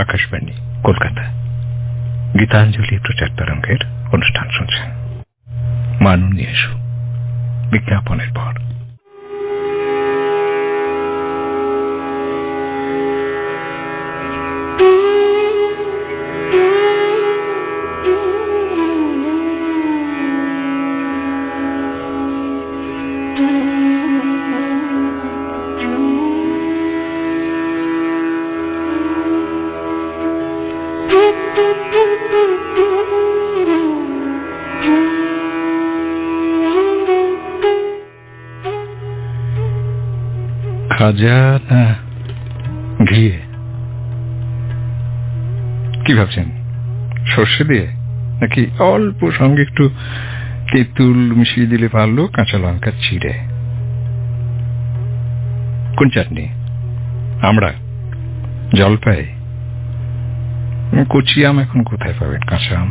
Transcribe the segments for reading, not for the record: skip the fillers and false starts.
আকাশবাণী কলকাতা গীতাঞ্জলি প্রচার তরঙ্গের অনুষ্ঠান শুনছেন। মাননীয় বিজ্ঞাপনের পর খাজা না ঘিয়ে কি ভাবছেন? সর্ষে দিয়ে নাকি অল্প সঙ্গে একটু তেঁতুল মিশিয়ে দিলে পারলো, কাঁচা লঙ্কা চিড়ে? কোন চাটনি? আমরা জলপাই, কচি আম এখন কোথায় পাবেন? কাঁচা আম,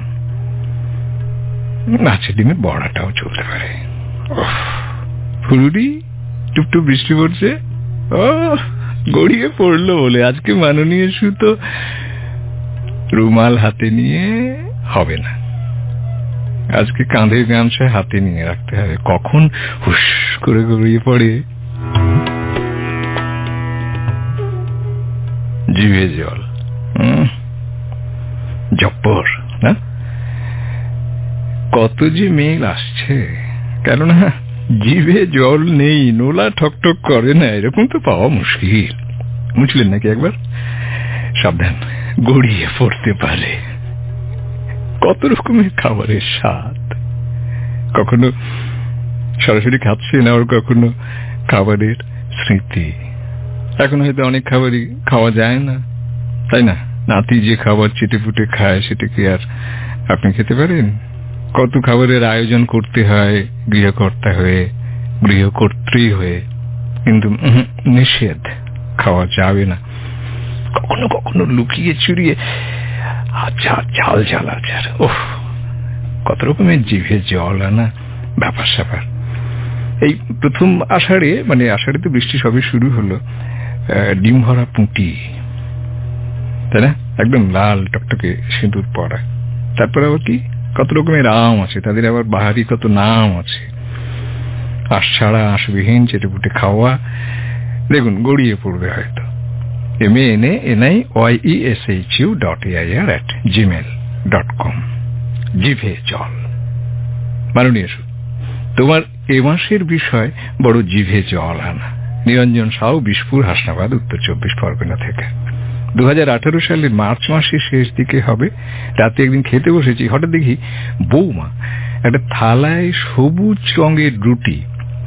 নাচের ডিমের বড়াটাও চলতে পারে। ফুলুরি টুপটুপ বৃষ্টি পড়ছে, গড়িয়ে পড়লো বলে আজকে মাননীয় তো রুমাল হাতে নিয়ে হবে না, আজকে কাঁধে গামছা হাতে নিয়ে রাখতে হবে, কখন হুস করে গড়িয়ে পড়ে। জিভে জল, জব্বর না? কত যে মেল আসছে, কেননা জিভে জল নেই, নোলা ঠকঠক করে না, এরকম তো পাওয়া মুশকিল। বুঝলেন নাকি? একবার সাবধান, গড়িয়ে পড়তে পারে। কত রকমের খাবারের স্বাদ, কখনো সরাসরি খাচ্ছেন, আবার কখনো খাবারের স্মৃতি। এখন হয়তো অনেক খাবারই খাওয়া যায় না, তাই না? নাতি যে খাবার চেটে ফুটে খায় সেটা কি আর আপনি খেতে পারেন? কত খাবারের আয়োজন করতে হয় গৃহকর্তা হয়ে, গৃহকর্ত্রী হয়ে, কিন্তু নিষেধ, খাওয়া যাবে না। কখনো কখনো লুকিয়ে চুরিয়ে আচার, ঝাল ঝাল আচার, ওহ কত রকমের জিভে জল আনা ব্যাপার স্যাপার। এই প্রথম আষাঢ়ে, মানে আষাঢ়ে তো বৃষ্টি সবই শুরু হলো, ডিম ভরা পুঁটি, তাই না? একদম লাল টকটকে সিঁদুর পরা। তারপর আবার কি কত রকমের আম আছে, তাদের আবার বাহারি কত নাম আছে। আষাঢ়া আঁশবিহীন চেটেপুটে খাওয়া, দেখুন গড়িয়ে পড়বে হয়তো। MANAYESHU.AIR@gmail.com। জিভে জল। মাননীয় তোমার এ মাসের বিষয় বড় জিভে জল আনা। নিরঞ্জন সাউ, বিশপুর, হাসনাবাদ, উত্তর 24 পরগনা থেকে। 2018 সালের মার্চ মাসের শেষ দিকে হবে। রাতে একদিন খেতে বসেছি, হঠাৎ দেখি বৌমা একটা থালায় সবুজ রঙের রুটি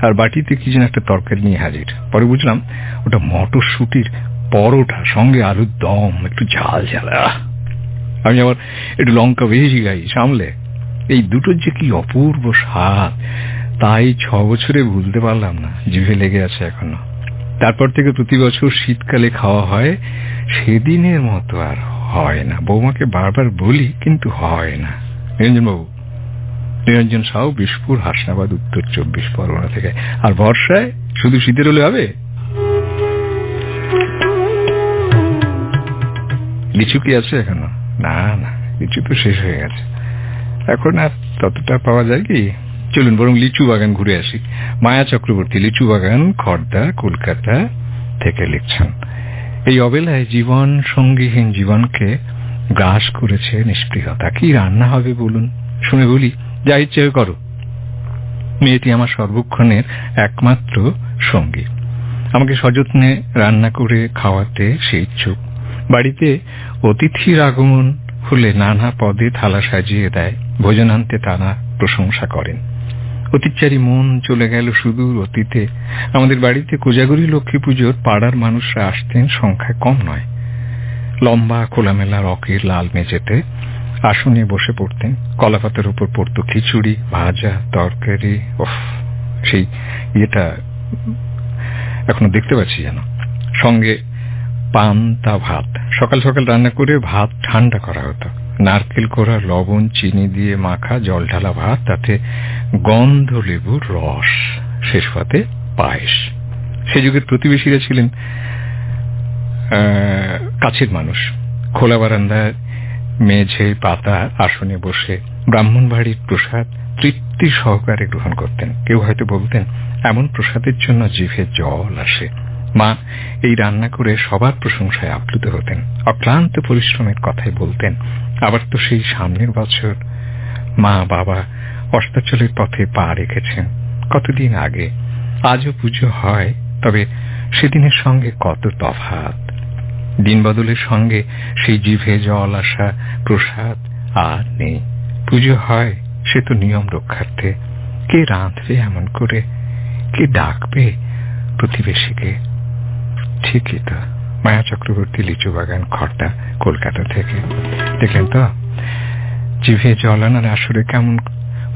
আর বাটিতে কি যেন একটা তরকারি নিয়ে হাজির। পরে বুঝলাম ওটা মটরশুটির পরোটা, সঙ্গে আলুর দম, একটু ঝাল ঝালা। আমি আবার একটু লঙ্কা বেশি গাই সামলে। এই দুটোর যে কি অপূর্ব স্বাদ, তাই 6 বছরে ভুলতে পারলাম না, জিভে লেগে আছে এখনো। তারপর থেকে প্রতি বছর শীতকালে খাওয়া হয়, সেদিনের মতো আর হয় না। বৌমাকে বারবার বলি, কিন্তু হয় না। নিরঞ্জন বাবু, নিরঞ্জন সাউ, বিশপুর, হাসনাবাদ, উত্তর 24 পরগনা থেকে। আর বর্ষায় শুধু শীতের হলে হবে? লিচু কি আছে এখনো? না না, লিচু তো শেষ হয়ে গেছে, এখন আর ততটা পাওয়া যায় কি? চলুন বরং লিচু বাগান ঘুরে আসি। মায়া চক্রবর্তী, লিচু বাগান, খড়দা, কলকাতা থেকে লিখছেন। এই অবেলায় জীবন সঙ্গীহীন জীবনকে গ্রাস করেছে নিষ্পৃহতা। কি রান্না হবে বলুন, শুনে বলি, যা ইচ্ছে করো। মেয়েটি আমার সর্বক্ষণের একমাত্র সঙ্গী। আমাকে সযত্নে রান্না করে খাওয়াতে সে ইচ্ছুক। বাড়িতে অতিথির আগমন হলে নানা পদে থালা সাজিয়ে দেয়, ভোজনান্তে তারা প্রশংসা করেন। অতীতচারী মন চলে গেল সুদূর অতীতে। আমাদের বাড়িতে কোজাগরী লক্ষ্মী পুজোর পাড়ার মানুষরা আসতেন, সংখ্যায় কম নয়। লম্বা খোলামেলা রকের লাল মেঝেতে আসনে বসে পড়তেন, কলাপাতার উপর পড়ত খিচুড়ি, ভাজা, তরকারি। সেই ইয়েটা এখনো দেখতে পাচ্ছি যেন। সঙ্গে পান্তা ভাত। সকাল সকাল রান্না করে ভাত ঠান্ডা করা হতো। নারকেল কোড়া, লবণ, চিনি দিয়ে মাখা জল ঢালা ভাত, তাতে গন্ধ লেবুর রস, শেষ পাতে পায়েস। সে যুগের প্রতিবেশীরা ছিলেন কাছের মানুষ, খোলা বারান্দায় মেঝে পাতা আসনে বসে ব্রাহ্মণবাড়ির প্রসাদ তৃপ্তি সহকারে গ্রহণ করতেন। কেউ হয়তো বলতেন, এমন প্রসাদের জন্য জিভে জল আসে। মা এই রান্না করে সবার প্রশংসায় আপ্লুত হতেন, অক্লান্ত পরিশ্রমের কথাই বলতেন। আবার তো সেই সামনের বছর মা বাবা অস্তাচলের পথে পা রেখেছেন কতদিন আগে। আজও পুজো হয়, তবে সেদিনের সঙ্গে কত তফাৎ। দিন বদলের সঙ্গে সেই জিভে জল আসা প্রসাদ আর নেই। পুজো হয় সে তো নিয়ম রক্ষার্থে। কে রাঁধবে এমন করে, কে ডাকবে প্রতিবেশীকে? ঠিকই তো, মায়া চক্রবর্তী, লিচু বাগান, খড়দা, কলকাতা থেকে। দেখলেন তো জিভে জল আনার আসরে কেমন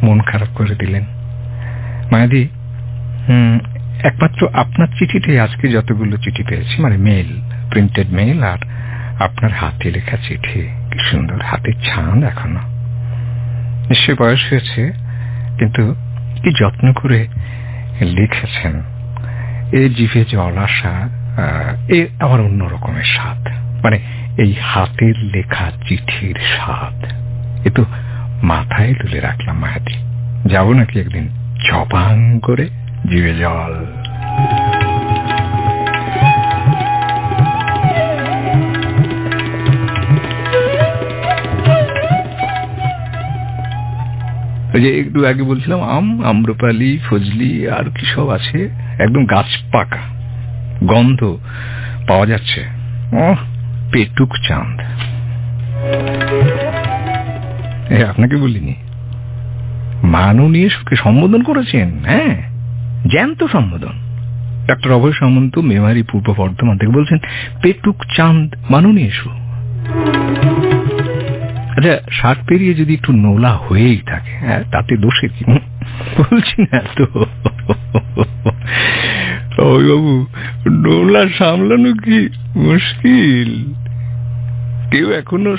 মন খারাপ করে দিলেন। মায়াদি, একমাত্র আপনার চিঠিতে আজকে যতগুলো চিঠি পেয়েছি, মানে মেল, প্রিন্টেড মেল আর আপনার হাতে লেখা চিঠি, কি সুন্দর হাতের ছাঁদ এখনো। নিশ্চয় বয়স হয়েছে, কিন্তু কি যত্ন করে লিখেছেন। এই জিভে জল আসা এ আবার অন্য রকমের স্বাদ, মানে এই হাতের লেখা চিঠির স্বাদ। এ তো মাথায় তুলে রাখলাম মায়াদি। যাবো নাকি একদিন ঝপাং করে জিভে জল। যে একটু আগে বলছিলাম আম্রপালি, ফজলি আর কি সব আছে, একদম গাছ পাকা, গন্ধ পাওয়া যাচ্ছে। পেটুক চাঁদ, আপনাকে বলিনি, মাননীয় সুখে সম্বোধন করেছেন। হ্যাঁ, জ্যান্ত সম্বোধন। ডক্টর অভয় সামন্ত, মেমারি, পূর্ব বর্ধমান থেকে বলছেন, পেটুক চাঁদ মাননীয় সু। আচ্ছা, 60 পেরিয়ে যদি একটু নোলা হয়েই থাকে, তাতে দোষের কি? বলছি না তো বাবু, নোলা সামলানো কি মুশকিল। কেউ এখনো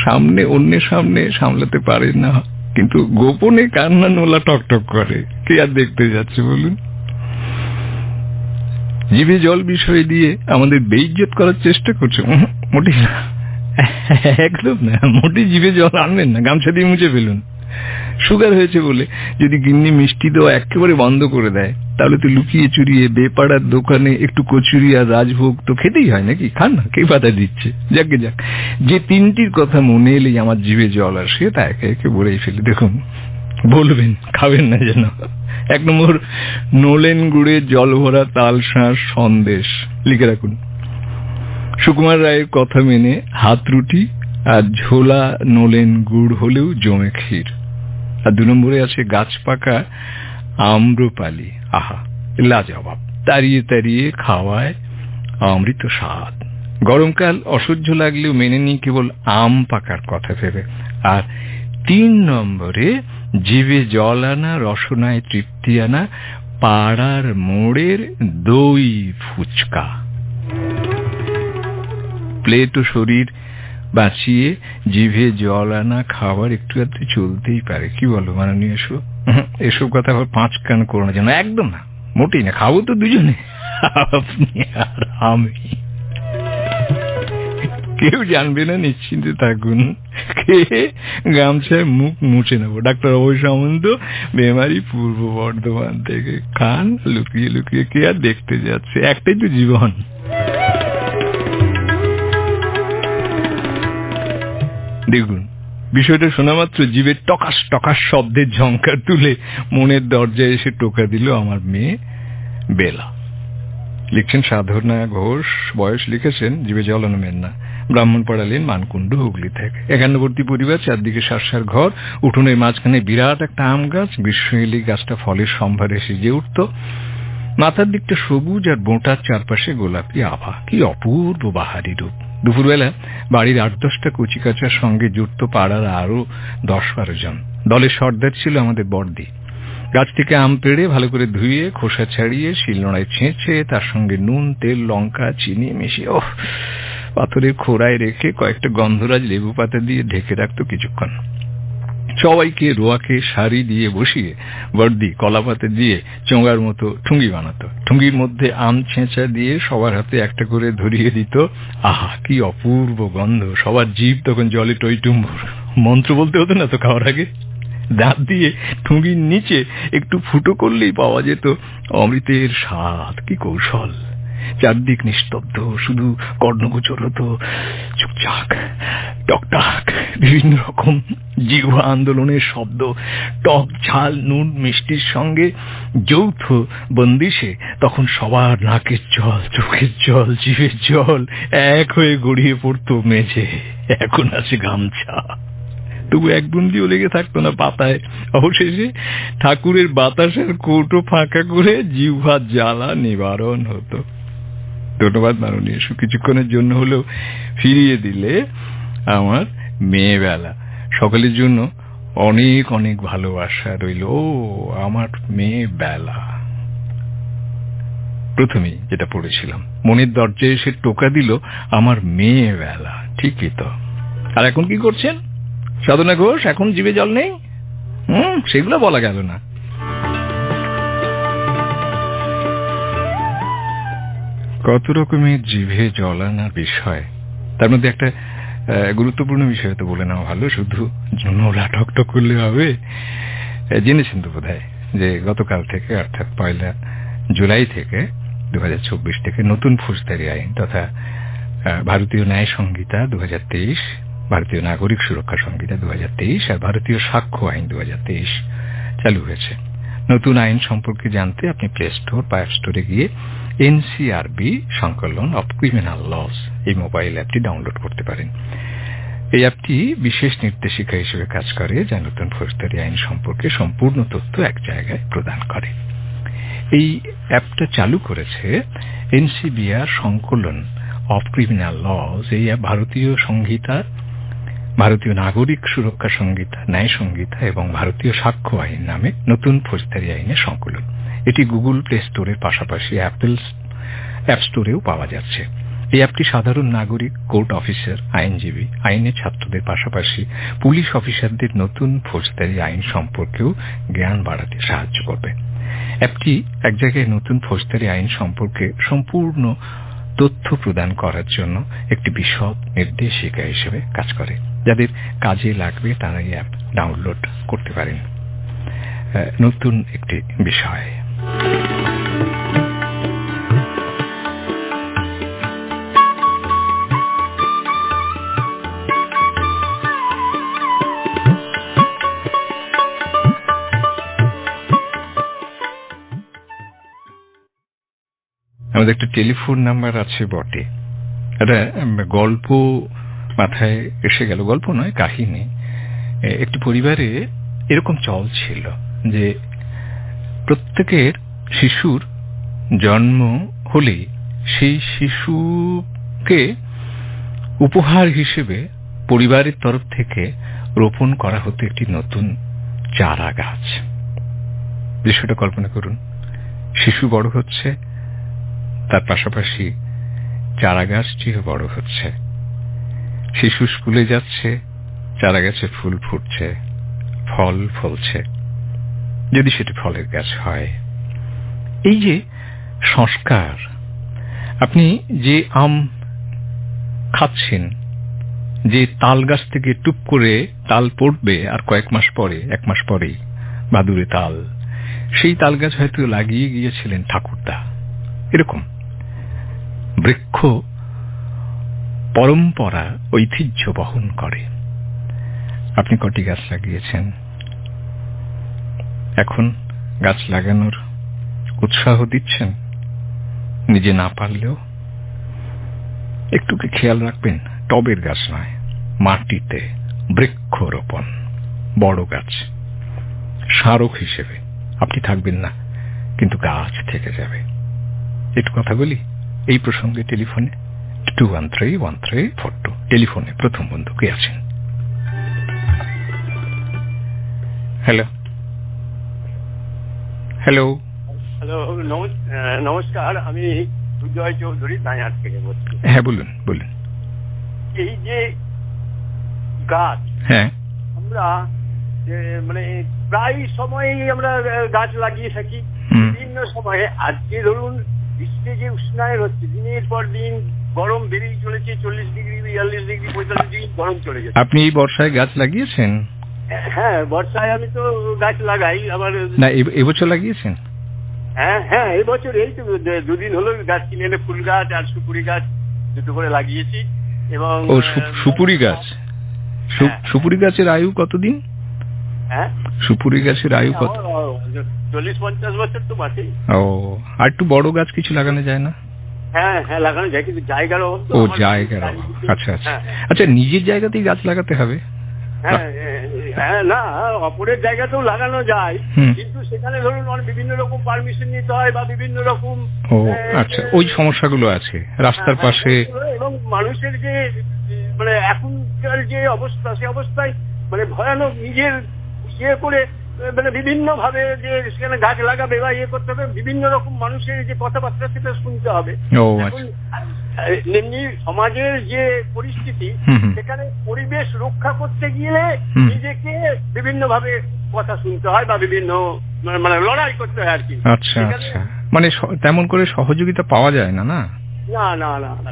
সামনে, অন্যের সামনে সামলাতে পারে না, কিন্তু গোপনে কান্না নোলা টকটক করে। কে আর দেখতে যাচ্ছে বলুন? জিভে জল বিষয় দিয়ে আমাদের বেইজ্জত করার চেষ্টা করছে। মোটেই না, একদম না, মোটে জিভে জল আনবেন না, গামছা দিয়ে মুছে ফেলুন। সুগার হয়েছে বলে যদি গিন্নি মিষ্টি দেওয়া একেবারে বন্ধ করে দেয়, তাহলে তো লুকিয়ে চুরিয়ে বেপাড়ার দোকানে একটু কচুরি আর রাজভোগ তো খেতেই হয় নাকি? খান না, কে বাধা দিচ্ছে? যাকে যাক, যে তিনটির কথা মনে এলেই আমার জিভে জল আসে তা একে একে বলেই ফেলি। দেখুন, বলবেন, খাবেন না যেন। 1 নম্বর, নোলেন গুড়ের জল ভরা তালশাঁস সন্দেশ, লিখে রাখুন। সুকুমার রায়ের কথা মেনে হাত রুটি আর ঝোলা নোলেন গুড় হলেও জমে ক্ষীর। আর 2 নম্বরে আছে গাছ পাকা আম্রপালি, আহা লাজবাব, তাড়িয়ে তাড়িয়ে খাওয়ায় অমৃত স্বাদ। গরমকাল অসহ্য লাগলেও মেনে নিই কেবল আম পাকার কথা ভেবে। আর 3 নম্বরে জিভে জল আনা, রসনায় তৃপ্তি আনা পাড়ার মোড়ের দই ফুচকা। প্লেট ও শরীর বাঁচিয়ে জিভে জল আনা খাবার একটু একটু চলতেই পারে। কি বলো মাননীয়? এসব কথা আবার 5 কান করো না যেন। একদম না, মোটেই না। খাবো তো দুজনে, আপনি আর আমি। কেউ জানবে না, নিশ্চিন্তে থাকুন। খেয়ে গামছায় মুখ মুছে নেবো। ডাক্তার অভয় সামন্ত, মেমারি, পূর্ব বর্ধমান থেকে। খান লুকিয়ে লুকিয়ে, কে আর দেখতে যাচ্ছে? একটাই তো জীবন। দেখুন, বিষয়টা শোনা মাত্র জিভে টকাস টকাস শব্দের ঝংকার তুলে মনের দরজায় এসে টোকা দিল আমার মেয়ে বেলা। লিখছেন সাধনা ঘোষ, বয়স লিখেছেন, জিভে জল আনবেন না, ব্রাহ্মণপাড়া লেন, মানকুণ্ড, হুগলি থেকে। একান্নবর্তী পরিবার, চারদিকে সারসার ঘর, উঠোনের মাঝখানে বিরাট একটা আম গাছ। গ্রীষ্ম এলে গাছটা ফলের সম্ভারে সেজে উঠত। মাথার দিকটা সবুজ আর বোঁটার চারপাশে গোলাপি আভা। কি অপূর্ব বাহারি রূপ। দুপুরবেলা বাড়ির 8-10টা কচিকাচার সঙ্গে জুটত পাড়ার আরো 10-12 জন। দলের সর্দার ছিল আমাদের বড়দি। গাছ থেকে আম পেড়ে ভালো করে ধুয়ে খোসা ছাড়িয়ে শিলনোড়ায় ছেঁচে তার সঙ্গে নুন, তেল, লঙ্কা, চিনি মিশিয়ে পাথরের খোড়ায় রেখে কয়েকটা গন্ধরাজ লেবু পাতা দিয়ে ঢেকে রাখতো কিছুক্ষণ। সবাইকে রোয়াকে শাড়ি দিয়ে বসিয়ে বর্দি কলাপাতে দিয়ে চোঙার মতো ঠুঙ্গি বানাতো। ঠুঙ্গির মধ্যে আম ছেঁচা দিয়ে সবার হাতে একটা করে ধরিয়ে দিত। আহা, কি অপূর্ব গন্ধ! সবার জিভ তখন জলে টইটুম্বুর। মন্ত্র বলতে হতো না তো খাওয়ার আগে। দাঁত দিয়ে ঠুঙ্গির নিচে একটু ফুটো করলেই পাওয়া যেত অমৃতের স্বাদ। কি কৌশল! চারদিক নিস্তব্ধ, শুধু কর্ণগোচর হতো চুপচাক টকটাক বিভিন্ন রকম জিহ্বা আন্দোলনের শব্দ। টক ঝাল নুন মিষ্টির সঙ্গে যৌথ বন্দিশে তখন সবার নাকের জল, চোখের জল, জিভের জল এক হয়ে গড়িয়ে পড়তো মেঝে। এখন আছে গামছা, তবু এক বুন্দিও লেগে থাকতো না পাতায়। অবশেষে ঠাকুরের বাতাসের কৌটো ফাঁকা করে জিহ্বার জ্বালা নিবারণ হতো। ধন্যবাদ মাননীয়, কিছুক্ষণের জন্য হলেও ফিরিয়ে দিলে আমার মেয়েবেলা। সকলের জন্য অনেক অনেক ভালোবাসা রইল। ও আমার মেয়েবেলা। প্রথমেই যেটা পড়েছিলাম, মনের দরজায় এসে টোকা দিল আমার মেয়েবেলা। ঠিকই তো। আর এখন কি করছেন সাধনা ঘোষ? এখন জিভে জল নেই? সেগুলো বলা গেল না। কত রকমের জিভে জল আনার বিষয়, তার মধ্যে একটা গুরুত্বপূর্ণ বিষয় তো বলে নেওয়া ভালো। শুধু নোলা টকটক করলে হবে? জেনেছেন তো বোধহয় যে গতকাল থেকে, অর্থাৎ 1 জুলাই থেকে 2024 থেকে নতুন ফৌজদারি আইন তথা ভারতীয় ন্যায় সংহিতা 2023, ভারতীয় নাগরিক সুরক্ষা সংহিতা 2023 আর ভারতীয় সাক্ষ্য আইন 2023 চালু হয়েছে। নতুন আইন সম্পর্কে জানতে আপনি প্লে স্টোর বা অ্যাপ স্টোরে গিয়ে এনসিআরবি সংকলন অফ ক্রিমিনাল লস এই মোবাইল অ্যাপটি ডাউনলোড করতে পারেন। এই অ্যাপটি বিশেষ নির্দেশিকা হিসেবে কাজ করে, যা নতুন ফৌজদারি আইন সম্পর্কে সম্পূর্ণ তথ্য এক জায়গায় প্রদান করে। এই অ্যাপটা চালু করেছে এনসিবিআর সংকলন অফ ক্রিমিনাল লস। এই অ্যাপ ভারতীয় সংহিতা, ভারতীয় নাগরিক সুরক্ষা সংহিতা, ন্যায় সংহিতা এবং ভারতীয় সাক্ষ্য আইন নামে নতুন ফৌজদারি আইনের সংকলন। এটি গুগল প্লে স্টোরের পাশাপাশি অ্যাপল অ্যাপ স্টোরেও পাওয়া যাচ্ছে। এই অ্যাপটি সাধারণ নাগরিক, কোর্ট অফিসার, আইনজীবী, আইনের ছাত্রদের পাশাপাশি পুলিশ অফিসারদের নতুন ফৌজদারি আইন সম্পর্কেও জ্ঞান বাড়াতে সাহায্য করবে। অ্যাপটি এক জায়গায় নতুন ফৌজদারি আইন সম্পর্কে সম্পূর্ণ তথ্য প্রদান করার জন্য একটি বিশদ নির্দেশিকা হিসেবে কাজ করে। যাদের কাজে লাগবে তারা এই অ্যাপ ডাউনলোড করতে পারেন। নতুন একটি বিষয়। আমাদের একটা টেলিফোন নাম্বার আছে বটে। একটা গল্প মাথায় এসে গেল, গল্প নয় কাহিনী। একটি পরিবারে এরকম চল ছিল যে প্রত্যেকের শিশুর জন্ম হলে সেই শিশুকে উপহার হিসেবে পরিবারের তরফ থেকে রোপণ করা হতো একটি নতুন চারা গাছ। দৃশ্যটা কল্পনা করুন, শিশু বড় হচ্ছে, তার পাশাপাশি চারা গাছটিও বড় হচ্ছে। শিশু স্কুলে যাচ্ছে, চারা গাছে ফুল ফুটছে, ফল ফলছে, যদি সেটি ফলের গাছ হয়। এই যে সংস্কার, আপনি যে আম খাচ্ছেন, যে তাল গাছ থেকে টুপ করে তাল পড়বে আর কয়েক মাস পরে, 1 মাস পরেই ভাদুরে তাল, সেই তাল গাছ হয়তো লাগিয়ে গিয়েছিলেন ঠাকুরদা। এরকম বৃক্ষ পরম্পরা ঐতিহ্য বহন করে। আপনি কটি গাছ লাগিয়েছেন? এখন গাছ লাগানোর উৎসাহ দিচ্ছেন? নিজে না পারলেও একটু কি খেয়াল রাখবেন? টবের গাছ নয়, মাটিতে বৃক্ষরোপণ, বড় গাছ স্মারক হিসেবে। আপনি থাকবেন না, কিন্তু গাছ থেকে যাবে। একটু কথা বলি এই প্রসঙ্গে। টেলিফোনে 2131342 টেলিফোনে প্রথম বন্ধু কে আছেন? হ্যালো হ্যালো হ্যালো, নমস্কার। আমি সুজয় চৌধুরী দাঁড়ার থেকে বলছি। হ্যাঁ বলুন বলুন। এই যে গাছ, হ্যাঁ, আমরা মানে প্রায় সময়ই আমরা গাছ লাগিয়ে থাকি বিভিন্ন সময়ে। আজকে ধরুন বিশ্বে যে উষ্ণায়ন হচ্ছে, দিনের পর দিন গরম বেড়েই চলেছে, 40 ডিগ্রি 42 ডিগ্রি 45 ডিগ্রি গরম চলে যাচ্ছে। আপনি এই বর্ষায় গাছ লাগিয়েছেন? হ্যাঁ, বর্ষায় আমি তো গাছ লাগাই। আবার না, এবছর লাগিয়েছেন? হ্যাঁ, এবছর এই তো দুদিন হলো গাছ কিনে এনে ফুল গাছ আর সুপুরি গাছ দুটো করে লাগিয়েছি। এবং সুপুরি গাছ, সুপুরি গাছের আয়ু কতদিন? হ্যাঁ, সুপুরি গাছের আয়ু কত? 40-50 বছর তো বটেই। ও, আর একটু বড় গাছ কিছু লাগানো যায় না? হ্যাঁ, লাগানো যায়, কিন্তু জায়গার অভাব। ও, জায়গার অভাব। আচ্ছা আচ্ছা আচ্ছা, নিজের জায়গাতেই গাছ লাগাতে হবে? হ্যাঁ, না, অপরের জায়গাতেও লাগানো যায়, কিন্তু সেখানে ধরুন বিভিন্ন রকম পারমিশন নিতে হয় বা বিভিন্ন রকম। ও আচ্ছা, ওই সমস্যাগুলো আছে রাস্তার পাশে। এবং মানুষের যে মানে এখনকার যে অবস্থা, সে অবস্থায় মানে ভয়ানক, নিজের ইয়ে করে মানে বিভিন্ন ভাবে যে সেখানে গাছ লাগাবে বা ইয়ে করতে হবে, বিভিন্ন রকম মানুষের যে কথাবার্তা সেটা শুনতে হবে। এমনি সমাজের যে পরিস্থিতি, সেখানে পরিবেশ রক্ষা করতে গিয়ে নিজেকে বিভিন্ন ভাবে কথা শুনতে হয় বা বিভিন্ন মানে লড়াই করতে হয় আর কি। আচ্ছা আচ্ছা, মানে তেমন করে সহযোগিতা পাওয়া যায় না? না না না না,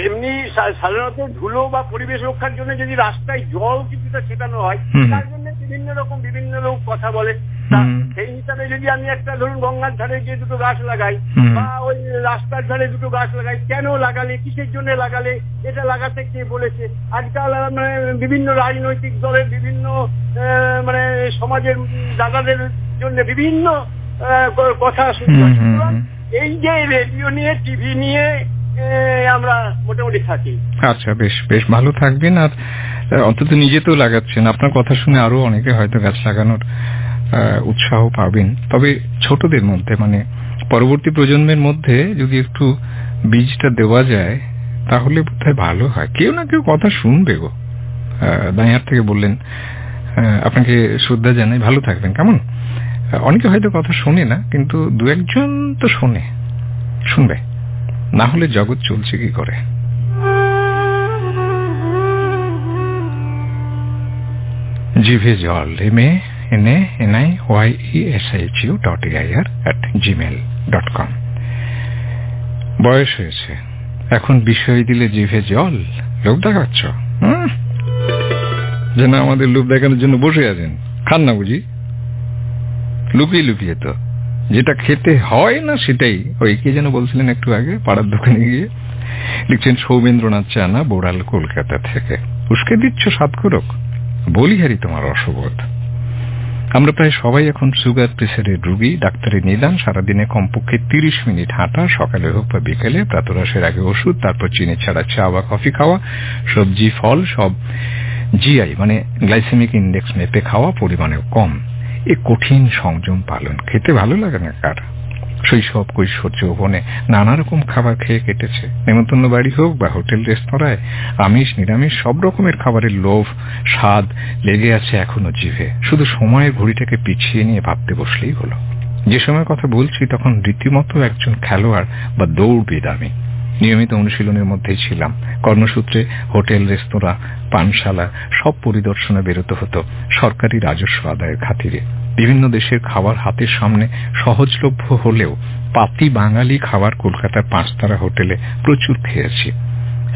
এমনি সাধারণত ধুলো বা পরিবেশ রক্ষার জন্য যদি রাস্তায় জল কিছুটা ছেটানো হয়, তার জন্য বিভিন্ন লোক কথা বলে। সেই হিসাবে যদি আমি একটা ধরুন গঙ্গার ধারে গিয়ে দুটো গাছ লাগাই বা ওই রাস্তার ধারে দুটো গাছ লাগাই, কেন লাগালে, কিসের জন্য লাগালে, এটা লাগাতে কে বলেছে? আজকাল মানে বিভিন্ন রাজনৈতিক দলের বিভিন্ন মানে সমাজের দাদাদের জন্য বিভিন্ন কথা শুনতে হয়। এই যে রেডিও নিয়ে, টিভি নিয়ে আমরা মোটামুটি থাকি। আচ্ছা, বেশ বেশ ভালো থাকবেন। আর অন্তত নিজে তো লাগাচ্ছেন, আপনার কথা শুনে আরো অনেকে হয়তো গাছ লাগানোর উৎসাহ পাবেন। তবে ছোটদের মধ্যে, মানে পরবর্তী প্রজন্মের মধ্যে যদি একটু বীজটা দেওয়া যায় তাহলে বোধহয় ভালো হয়। কেউ না কেউ কথা শুনবে গো। দাঁড়িয়ার থেকে বললেন, আপনাকে শ্রদ্ধা জানাই, ভালো থাকবেন। কেমন? অনেকে হয়তো কথা শোনে না, কিন্তু দু একজন তো শুনবে, না হলে জগৎ চলছে কি করে? জিভে জল, MANIYESHU.AIR@gmail.com। বয়স হয়েছে, এখন বিষয় দিলে জিভে জল। লোভ দেখাচ্ছ? যেন আমাদের লোভ দেখানোর জন্য বসে আছেন। খান না বুঝি? লুকিয়ে লুকিয়ে তো যেটা খেতে হয় না সেটাই। ওই কে যেন বলছিলেন একটু আগে, পাড়ার দোকানে গিয়ে। লিখছেন সৌমেন্দ্রনাথ চানা, বোড়াল, কলকাতা থেকে। উস্কে দিচ্ছ সাতকরক, বলিহারি তোমার অসবোধ। আমরা প্রায় সবাই এখন সুগার প্রেসারের রুগী। ডাক্তারের নিদান, সারাদিনে কমপক্ষে 30 মিনিট হাঁটা, সকালে হোক বা বিকেলে, প্রাতরাশের আগে ওষুধ, তারপর চিনি ছাড়া চা বা কফি খাওয়া, সবজি ফল সব জিআই মানে গ্লাইসেমিক ইন্ডেক্স মেপে খাওয়া, পরিমাণেও কম। এ কঠিন সংযম পালন খেতে ভালো লাগে না কার? শৈশব কৈশোর যৌবনে নানা রকম খাবার খেয়ে কেটেছে। নেমন্তন্ন বাড়ি হোক বা হোটেল রেস্তোরাঁয় আমিষ নিরামিষ সব রকমের খাবারের লোভ স্বাদ লেগে আছে এখনো জিভে। শুধু সময়ের ঘড়িটাকে পিছিয়ে নিয়ে ভাবতে বসলেই হলো। যে সময় কথা বলছি তখন রীতিমতো একজন খেলোয়াড় বা দৌড়বিদ আমি। নিয়মিত অনুশীলনের মধ্যেই ছিলাম। কর্মসূত্রে হোটেল, রেস্তোরাঁ, পানশালা সব পরিদর্শনে বেরোতে হতো সরকারি রাজস্ব আদায়ের খাতিরে। বিভিন্ন দেশের খাবার হাতের সামনে সহজলভ্য হলেও পাতি বাঙালি খাবার কলকাতার 5 তারা হোটেলে প্রচুর খেয়েছি।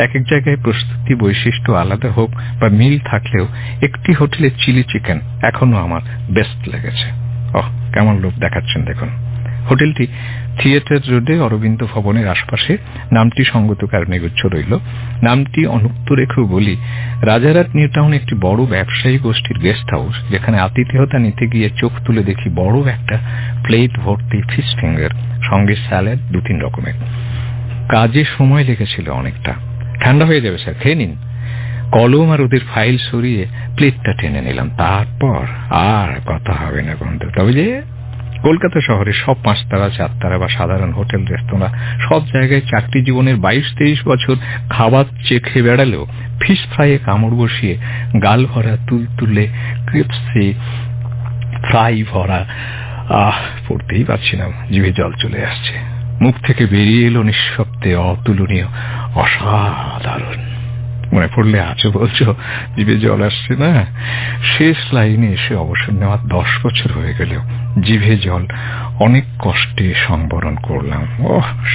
এক এক জায়গায় প্রস্তুতি বৈশিষ্ট্য আলাদা হোক বা মিল থাকলেও একটি হোটেলের চিলি চিকেন এখনো আমার বেস্ট লেগেছে। কেমন লোভ দেখাচ্ছেন দেখুন। হোটেলটি থিয়েটার রোডে অরবিন্দ ভবনের আশপাশে। নামটি সঙ্গত কারণে গুচ্ছ রইল। নামটি অনুক্ত রেখেও বলি, রাজারহাট নিউ টাউনে একটি বড় ব্যবসায়ী গোষ্ঠীর গেস্ট হাউস, যেখানে আতিথেয়তা নিতে গিয়ে চোখ তুলে দেখি বড় একটা প্লেট ভর্তি ফিশ ফিঙ্গার, সঙ্গে স্যালাড 2-3 রকমের। কাজে সময় লেগেছিল অনেকটা। ঠান্ডা হয়ে যাবে স্যার, খেয়ে নিন। কলম আর ওদের ফাইল সরিয়ে প্লেটটা টেনে নিলাম। তারপর আর কথা হবে না বন্ধু। তবে যে কলকাতা শহরের সব 5 তারা 4 তারা বা সাধারণ হোটেল রেস্তোরাঁ সব জায়গায় চাকরি জীবনের 22-23 বছর খাবার চেখে বেড়ালেও ফিশ ফ্রাইয়ে কামড় বসিয়ে গাল ভরা তুলতুলে ক্রিপসি ফ্রাই ভরা পড়তেই পারছি না, জিভে জল চলে আসছে। মুখ থেকে বেরিয়ে এলো নিঃশব্দে অতুলনীয়, অসাধারণ। মনে পড়লে আছো বলছো, জিভে জল আসছে না। শেষ লাইনে এসে অবসর নেওয়ার 10 বছর হয়ে গেল, জিভে জল অনেক কষ্টে সংবরণ করলাম।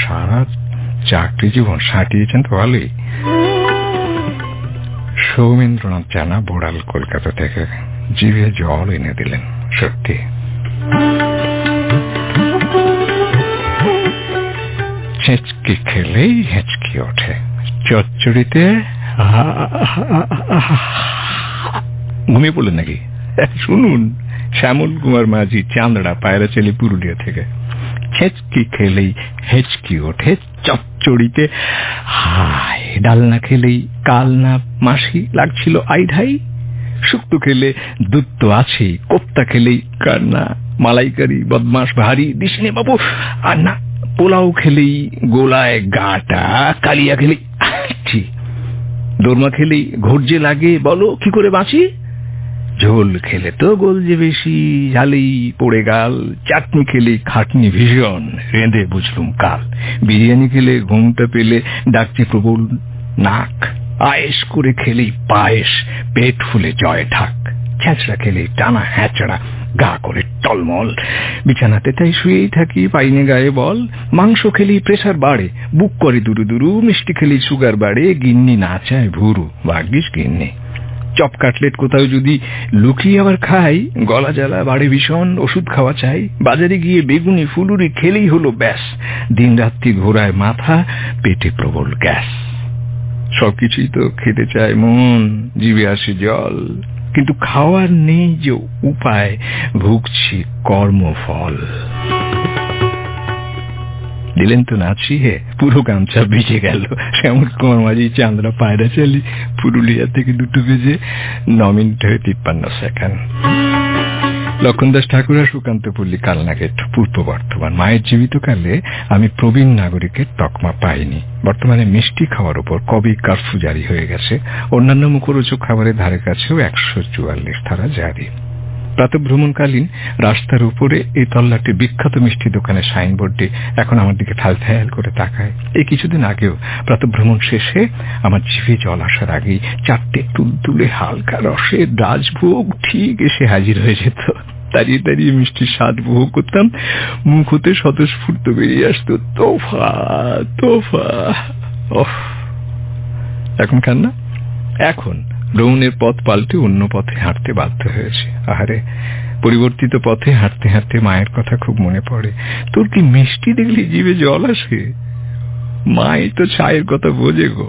সারা চাকরি জীবন সাঁটিয়েছেন তো ভালোই। সৌমেন্দ্রনাথ জানা বোড়াল কলকাতা থেকে জিভে জল এনে দিলেন। সত্যি হেঁচকি খেলেই হেঁচকি ওঠে, চচ্চড়িতে ঘুমিয়ে পড়লেন নাকি? শুনুন, শ্যামল কুমার মাঝি, চান্দড়া, পায়রাচালি, পুরুলিয়া থেকে। হেঁচকি খেলেই হেঁচকি ওঠে, চচ্চড়িতে হায়, ডালনা খেলেই কালনা মাসি লাগছিল আইঢাই, শুক্তো খেলে দুধ তো আছেই, কোপ্তা খেলেই কান্না, মালাইকারি বদমাস ভারী দিসনে বাবু, আর না পোলাও খেলেই গোলায় গাটা, কালিয়া খেলেই দোরমা খেলেই ঘুরজে লাগে, বলো কি করে বাঁচি? ঝোল খেলে তো গলজে বেশি, ঝালেই পড়ে গাল, চাটনি খেলে খাটনি ভীষণ, রেঁধে বুঝলুম কাল, বিরিয়ানি খেলে ঘুমটা পেলে ডাকছে প্রবল নাক, আয়েস করে খেলেই পায়েস, পেট ফুলে জয় ঢাক, ছ্যাঁচড়া খেলেই টানা হ্যাঁচড়া, গা করে টলমল, বিছানাতে তাই শুয়েই থাকি, পাইনে গায়ে বল, মাংস খেলেই প্রেসার বাড়ে, বুক করে দুরু দুরু, মিষ্টি খেলেই সুগার বাড়ে, গিন্নি না চায় ভুরু, ভাগ্যিস গিন্নি। চপ কাটলেট কোথাও যদি লুকিয়ে আবার খাই, গলা জ্বালা বাড়ে ভীষণ, ওষুধ খাওয়া চাই, বাজারে গিয়ে বেগুনি ফুলুরি খেলেই হলো ব্যাস, দিন রাত্রি ঘোরায় মাথা, পেটে প্রবল গ্যাস। সবকিছুই তো খেতে চায় মন, জিভে আসে জল, কিন্তু খাওয়ার নেই যে উপায়, ভুগছি কর্মফল। দিলেন তো নাচিয়ে, পুরো গামছা ভিজে গেল। শ্যামল কুমার মাঝি, চান্দড়া, পায়রাচালি, পুরুলিয়া থেকে 2 বেজে 9 মিনিট 53 সেকেন্ড। লক্ষণ দাস ঠাকুরা, সুকান্ত পল্লী, কালনা গেট, পূর্ব বর্ধমান। মায়ের জীবিতকালে আমি প্রবীণ নাগরিকের তকমা পাইনি। বর্তমানে মিষ্টি খাওয়ার উপর কবে কারফিউ জারি হয়ে গেছে, অন্যান্য মুখরোচক খাবারের ধারে কাছেও 144 ধারা জারি। প্রাতঃভ্রমণকালীন রাস্তার উপরে এই তল্লাটে বিখ্যাত মিষ্টি দোকানের সাইনবোর্ডে এখন আমার দিকে ঠাল করে তাকায়। এই কিছুদিন আগেও প্রাতঃভ্রমণ শেষে আমার জিভে জল আসার আগেই 4টে তুলতুলে হালকা রসের রাজভোগ ঠিক এসে হাজির হয়ে যেত। দাঁড়িয়ে দাঁড়িয়ে মিষ্টির স্বাদ উপভোগ করতাম, মুখ হতে স্বতঃস্ফূর্ত বেরিয়ে আসতো তোফা তোফা। এখন খান না? এখন ভ্রমণের পথ পাল্টে অন্য পথে হাঁটতে বাধ্য হয়েছে। আহারে, পরিবর্তিত পথে হাঁটতে হাঁটতে মায়ের কথা খুব মনে পড়ে। তোর কি মিষ্টি দেখলি জিভে জল আসে? মাই তো ছায়ের কথা বোঝে গো।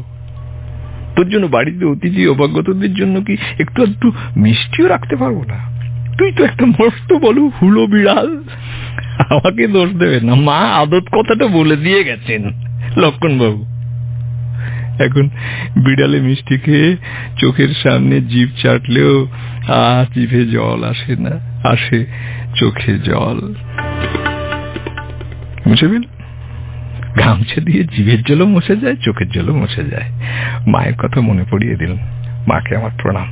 তোর জন্য বাড়িতে অতিথি অভ্যাগতদের জন্য কি একটু মিষ্টিও রাখতে পারবো না? তুই তো একটা মস্ত বলো হুলো বিড়াল। আমাকে দোষ দেবে না, মা আদত কথাটা বলে দিয়ে গেছেন লক্ষণ বাবু। এখন বিড়ালে মিষ্টি খেয়ে চোখের সামনে জিভ চাটলেও জিভে জল আসে না, আসে চোখে জল। মুছে ফেল, গামছা দিয়ে জিভের জলও মুছে যায়, চোখের জলও মুছে যায়। মায়ের কথা মনে পড়িয়ে দিল, মাকে আমার প্রণাম।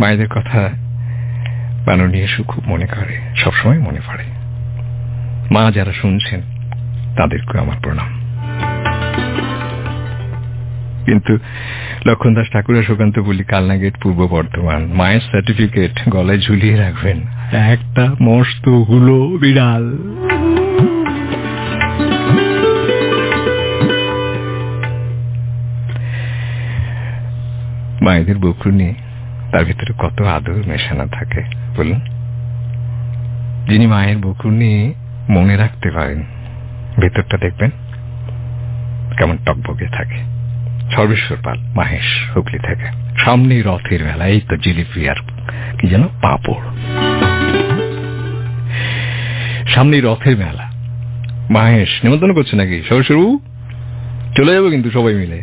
মায়েদের কথা মাননীয় খুব মনে করে, সবসময় মনে পড়ে। মা যারা শুনছেন তাদেরকে আমার প্রণাম। কিন্তু লক্ষণ দাস ঠাকুরা, সুকান্ত পল্লী, কালনা গেট, পূর্ব বর্ধমান। মায়ের সার্টিফিকেট গলায় ঝুলিয়ে রাখবেন, একটা মস্ত হুলো বিড়াল। মায়েদের বকুনি, তার ভিতরে কত আদর মেশানো থাকে বলুন। যিনি মায়ের বকুনি মনে রাখতে পারেন, ভেতরটা দেখবেন কেমন টকবগে থাকে। সর্বেশ্বর পাল, মাহেশ, হুগলি থেকে। সামনে রথের মেলা, এই তো জিলিপি আর কি যেন পাঁপড়। সামনে রথের মেলা, মাহেশ নিমন্ত্রণ করছে নাকি? সর্বেশ্বর চলে যাবো কিন্তু সবাই মিলে।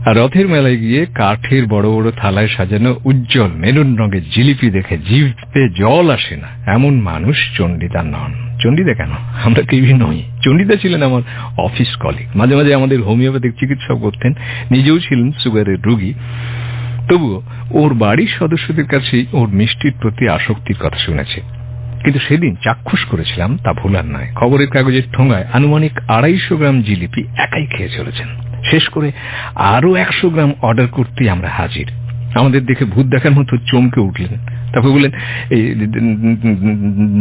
আর রথের মেলায় গিয়ে কাঠের বড় বড় থালায় সাজানো উজ্জ্বল মেরুন রঙের জিলিপি দেখে জিভে জল আসে না এমন মানুষ চণ্ডীদা নন। চণ্ডীদা কেন, আমরা কেউই নই। চণ্ডীদা ছিলেন আমার অফিস কলিগ, মাঝে মাঝে আমাদের হোমিওপ্যাথিক চিকিৎসা করতেন, নিজেও ছিলেন সুগারের রোগী। তবুও ওর বাড়ির সদস্যদের কাছেই ওর মিষ্টির প্রতি আসক্তির কথা শুনেছে। কিন্তু সেদিন চাক্ষুষ করেছিলাম তা ভুলার নয়। খবরের কাগজের ঠোঙায় আনুমানিক 250 গ্রাম জিলিপি একাই খেয়ে চলেছেন। শেষ করে আরো 100 গ্রাম অর্ডার করতেই আমরা হাজির। আমাদের দেখে ভূত দেখার মতো চমকে উঠলেন। তারপর বললেন, এই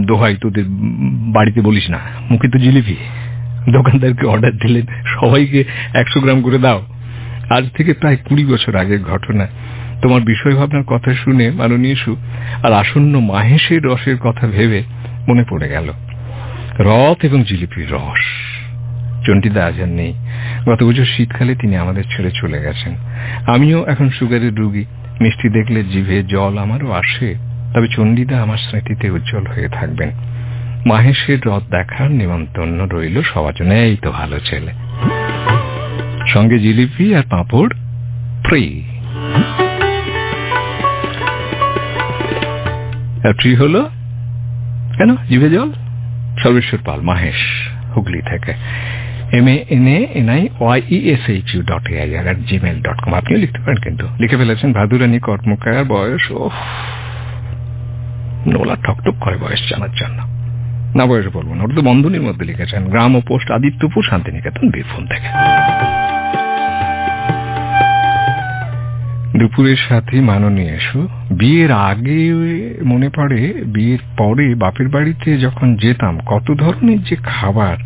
দোহাই তোদের বাড়িতে বলিস না, মুখে তো জিলিপি। দোকানদারকে অর্ডার দিলেন, সবাইকে 100 গ্রাম করে দাও। আজ থেকে প্রায় 20 বছর আগের ঘটনা। তোমার বিষয় ভাবনার কথা শুনে মাননীয় সু আর আসন্ন মাহেশের রসের কথা ভেবে মনে পড়ে গেল রথ এবং জিলিপির রস। চন্ডিদা আজ আর নেই। গত বছর শীতকালে তিনি আমাদের ছেড়ে চলে গেছেন। আমিও এখন সুগারের রোগী। মিষ্টি দেখলে জিভে জল আমারও আসে, তবে চন্ডিদা আমার স্মৃতিতে উজ্জ্বল হয়ে থাকবেন। মাহেশের রথ দেখার নিমন্ত্রণ রইল সবার জন্য। এই তো ভালো ছেলে, সঙ্গে জিলিপি আর পাঁপড় ফ্রি। ফ্রি হলো কেন? জিভে জল। সর্বেশ্বর পাল, মাহেশ, হুগলি থেকে। MANAYESHU.AIR@gmail.com। আপনিও লিখতে পারেন, কিন্তু লিখে ফেলেছেন ভাদুরানী কর্মকার। বয়স নোলা ঠকটক করে বয়স জানার জন্য। না, বয়সে বলবো না, ওটা তো বন্ধনীর মধ্যে লিখেছেন। গ্রাম ও পোস্ট আদিত্যপুর, শান্তিনিকেতন, বীরভূম থেকে। দুপুরের সাথে মাননীয় এসো। বিয়ের আগে মনে পড়ে, বিয়ের পরে বাপের বাড়িতে যখন যেতাম কত ধরনের যে খাবার।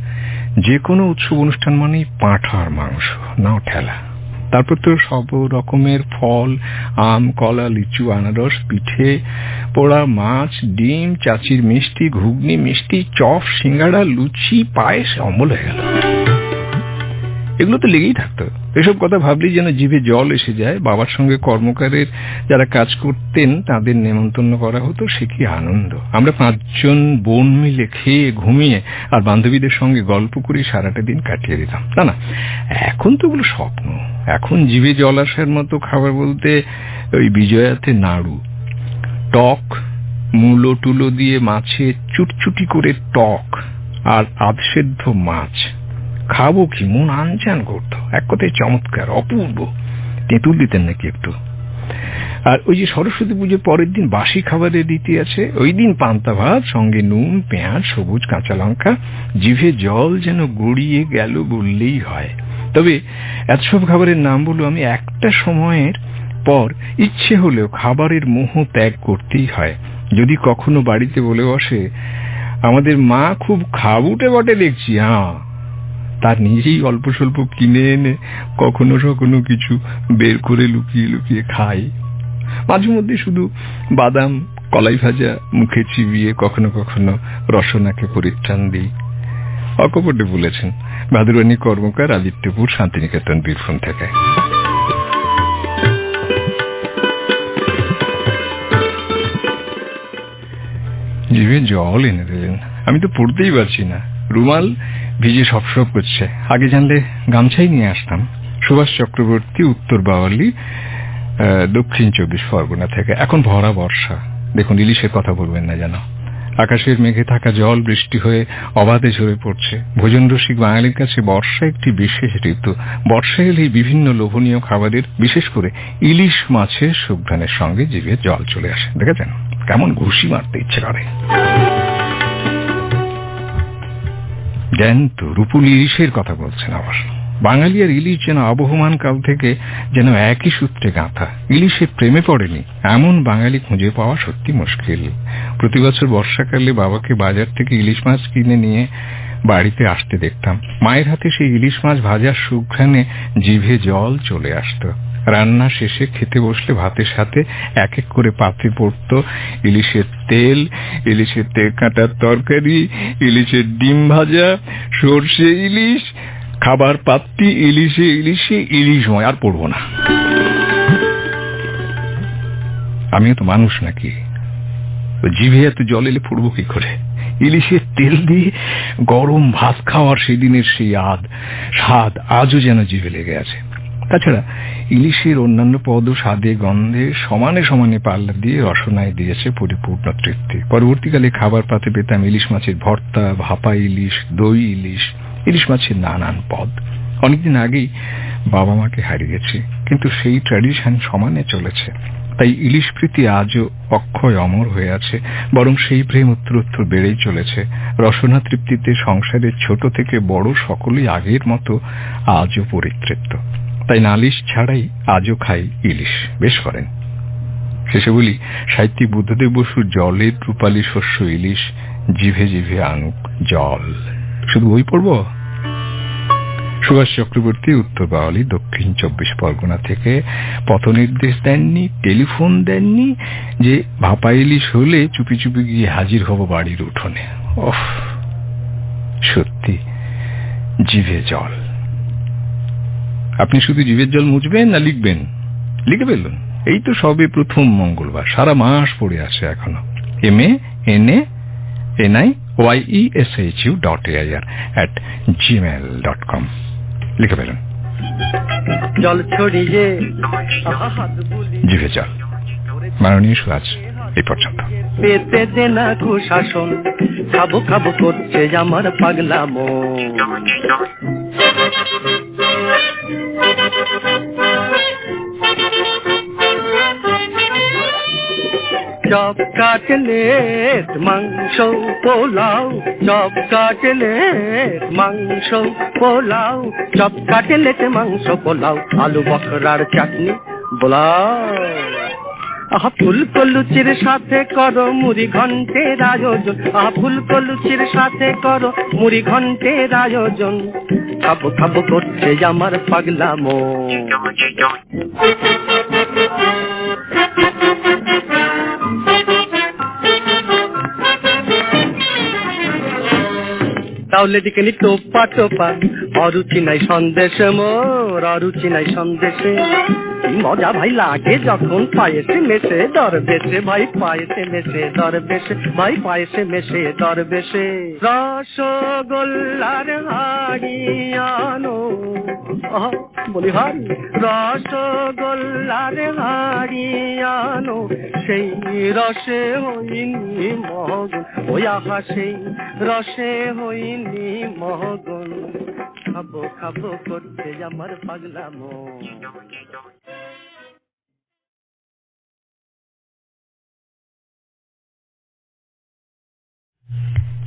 যে কোনো উৎসব অনুষ্ঠান মানেই পাঁঠার মাংস, নাও ঠেলা। তারপর তো সব রকমের ফল, আম, কলা, লিচু, আনারস, পিঠে, পোড়া মাছ, ডিম, চাচির মিষ্টি, ঘুগনি, মিষ্টি, চপ, সিঙ্গাড়া, লুচি, পায়েস। অম্বল হয়ে গেল। এগুলো তো লেগেই থাকতো। এসব কথা ভাবলেই যেন জিভে জল এসে যায়। বাবার সঙ্গে কর্মকারের যারা কাজ করতেন তাদের নেমন্তন্ন করা হতো, সে কি আনন্দ। আমরা 5 জন বোন মিলে খেয়ে ঘুমিয়ে আর বান্ধবীদের সঙ্গে গল্প করে সারাটা দিন কাটিয়ে দিতাম। না, এখন তো ওগুলো স্বপ্ন। এখন জিভে জল আসার মতো খাবার বলতে ওই বিজয়াতে নাড়ু, টক, মূলো টুলো দিয়ে মাছে চুটচুটি করে টক, আর আধসেদ্ধ মাছ। খাবো কি, মন আনচান করতো। এক কথায় চমৎকার, অপূর্ব। তেঁতুল দিতেন নাকি একটু। আর ওই যে সরস্বতী পুজোর পরের দিন বাসি খাবারের রীতি আছে। ওই দিন পান্তা ভাত, সঙ্গে নুন, পেঁয়াজ, সবুজ কাঁচা লঙ্কা। জিভে জল যেন গড়িয়ে গেল বললেই হয়। তবে এত সব খাবারের নাম বলো, আমি একটা সময়ের পর ইচ্ছে হলেও খাবারের মোহ ত্যাগ করতেই হয়। যদি কখনো বাড়িতে বলে বসে, আমাদের মা খুব খাবুটে বটে দেখছি, তার নিজেই অল্প স্বল্প কিনে এনে কখনো কখনো কিছু বের করে লুকিয়ে লুকিয়ে খাই। মাঝে মধ্যে শুধু বাদাম, কলাই ভাজা মুখে চিবিয়ে কখনো কখনো রসনাকে পরিত্রাণ দিই। অকপটে বলেছেন ভাদুরানী কর্মকার, আদিত্যপুর, শান্তিনিকেতন, বীরভূম থেকে। জিভে জল এনে দিলেন। আমি তো পড়তেই পারছি না। রুমাল ভিজে সব করছে। আগে জানলে গামছাই নিয়ে আসতাম। সুভাষ চক্রবর্তী, উত্তর বাওয়ালি, দক্ষিণ 24 পরগনা থেকে। এখন ভরা বর্ষা। দেখুন, ইলিশের কথা বলবেন না যেন। আকাশের মেঘে থাকা জল বৃষ্টি হয়ে অবাধে ঝরে পড়ছে। ভোজন রসিক বাঙালির কাছে বর্ষা একটি বিশেষ ঋতু। বর্ষা এলেই বিভিন্ন লোভনীয় খাবারের, বিশেষ করে ইলিশ মাছের সুঘ্রাণের সঙ্গে জিভে জল চলে আসে। দেখেছেন কেমন ঘুষি মারতে ইচ্ছে করে। জ্যান্ত রূপুল ইলিশের কথা বলছেন আবার। বাঙালি আর ইলিশ যেন আবহমান কাল থেকে যেন একই সূত্রে গাঁথা। ইলিশের প্রেমে পড়েনি এমন বাঙালি খুঁজে পাওয়া সত্যি মুশকিল। প্রতি বছর বর্ষাকালে বাবাকে বাজার থেকে ইলিশ মাছ কিনে নিয়ে বাড়িতে আসতে দেখতাম। মায়ের হাতে সেই ইলিশ মাছ ভাজার সুঘ্রাণে জিভে জল চলে আসতো। রান্না শেষে খেতে বসলে ভাতের সাথে এক এক করে পাতে পড়তো ইলিশের তেল, ইলিশের তেলকাঁটার তরকারি, ইলিশের ডিম ভাজা, সর্ষে ইলিশ, খাবার পাত্তি, ইলিশে ইলিশে ইলিশময়। আর পড়বো না। আমিও তো মানুষ নাকি? জিভে এত জল এলে পড়বো কি করে? ইলিশের তেল দিয়ে গরম ভাত খাওয়ার সেদিনের সেই স্বাদ আজও যেন জিভে লেগে আছে। তাছাড়া ইলিশের অন্যান্য পদও স্বাদে গন্ধে সমানে সমানে পাল্লা দিয়ে রসনায় দিয়েছে পরিপূর্ণ তৃপ্তি। পরবর্তীকালে খাবার পাতে পেতাম ইলিশ মাছের ভর্তা, ভাপা ইলিশ, দই ইলিশ, ইলিশ মাছের নানান পদ। অনেকদিন আগেই বাবা মাকে হারিয়েছি, কিন্তু সেই ট্র্যাডিশন সমানে চলেছে। তাই ইলিশ প্রীতি আজও অক্ষয় অমর হয়ে আছে, বরং সেই প্রেম উত্তরোত্তর বেড়েই চলেছে। রসনা তৃপ্তিতে সংসারের ছোট থেকে বড় সকলেই আগের মতো আজও পরিতৃপ্ত। তাই নালিশ ছাড়াই আজও খাই ইলিশ, বেশ করেন। শেষে বলি, সাহিত্যিক বুদ্ধদেব বসুর জলের রূপালী শস্য ইলিশ জিভে জিভে আনুক জল। শুধু বই পড়ব? সুভাষ চক্রবর্তী, উত্তর বাওয়ালি, দক্ষিণ 24 পরগনা থেকে পথ নির্দেশ দেননি, টেলিফোন দেননি যে ভাপা ইলিশ হলে চুপি চুপি গিয়ে হাজির হব বাড়ির উঠোনে। ওহ, সত্যি জিভে জল। আপনি শুধু জিভের জল মুছবেন না লিখবেন? লিখে ফেলুন। এই তো সবে প্রথম মঙ্গলবার, সারা মাস পড়ে আছে এখনো। MANANISHU.AIR@gmail.com লিখে ফেলুন। জল ছড়িয়ে জিভে জল। মাননীয় সুরাজ, এই পর্যন্ত। পেতে দে না কুশাসন, খাবো খাবো করছে আমার পাগলা মন। চপ কাটলেট মাংস পোলাও, চপ কাটলেট মাংস পোলাও, চপ কাটলেট মাংস পোলাও, আলু বখরার চাটনি বোলাও। আহা ফুলকো লুচির সাথে করো মুড়ি ঘন্টের আয়োজন, আহা ফুলকো লুচির সাথে করো মুড়ি ঘন্টের আয়োজন। খাবো খাবো করছে আমার পাগলা মন। তাহলে দিকে নি টোপা টোপা, অরুচি নাই সন্দেশে মোর, অরুচি নাই সন্দেশে। মজা ভাই লাগে যখন পায়েসে মেশে দরবেশে, ভাই পায়েসে মেশে দরবেশে, ভাই পায়েসে মেশে দরবেশে। রসগোল্লার হাড়ি আনো, বলি হাড়ি, রসগোল্লার হাড়ি আনো, সেই রসে হইনি মগন, ওই আহা সেই রসে হইনি মগন। খাবো খাবো করছে আমার পাগলা মন।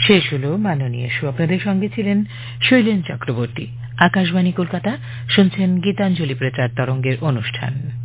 শেষ হলো মাননীয় শু। আপনাদের সঙ্গে ছিলেন শৈলেন চক্রবর্তী। আকাশবাণী কলকাতা, শুনছেন গীতাঞ্জলি প্রচার তরঙ্গের অনুষ্ঠান।